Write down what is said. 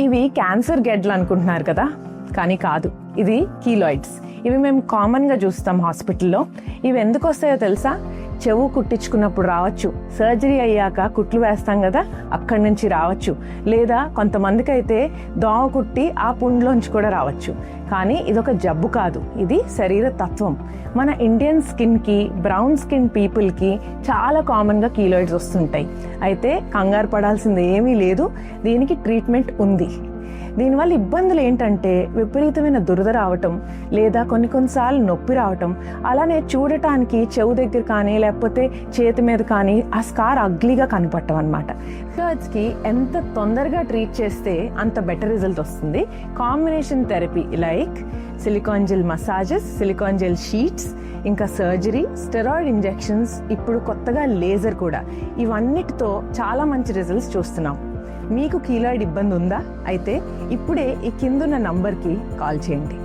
ఇవి క్యాన్సర్ గెడ్లు అనుకుంటున్నారు కదా, కానీ కాదు, ఇది కీలాయిడ్స్. ఇవి మేము కామన్గా చూస్తాం హాస్పిటల్లో. ఇవి ఎందుకు వస్తాయో తెలుసా? చెవు కుట్టించుకున్నప్పుడు రావచ్చు, సర్జరీ అయ్యాక కుట్లు వేస్తాం కదా, అక్కడి నుంచి రావచ్చు, లేదా కొంతమందికి అయితే దోమ కుట్టి ఆ పుండ్లోంచి కూడా రావచ్చు. కానీ ఇదొక జబ్బు కాదు, ఇది శరీర తత్వం. మన ఇండియన్ స్కిన్కి, బ్రౌన్ స్కిన్ పీపుల్కి చాలా కామన్గా కీలాయిడ్స్ వస్తుంటాయి. అయితే కంగారు పడాల్సింది ఏమీ లేదు, దీనికి ట్రీట్మెంట్ ఉంది. దీనివల్ల ఇబ్బందులు ఏంటంటే విపరీతమైన దురద రావటం, లేదా కొన్నిసార్లు నొప్పి రావటం, అలానే చూడటానికి చెవు దగ్గర కానీ లేకపోతే చేతి మీద కానీ ఆ స్కార్ అగ్లీగా కనపడటం అనమాట. కి ఎంత తొందరగా ట్రీట్ చేస్తే అంత బెటర్ రిజల్ట్ వస్తుంది. Combination therapy like silicon gel massages, silicon gel sheets, ఇంకా సర్జరీ, స్టెరాయిడ్ ఇంజెక్షన్స్, ఇప్పుడు కొత్తగా లేజర్ కూడా, ఇవన్నిటితో చాలా మంచి రిజల్ట్స్ చూస్తున్నాం. మీకు కీలాయిడ్ ఇబ్బంది ఉందా? అయితే ఇప్పుడే ఈ కిందున్న నంబర్కి కాల్ చేయండి.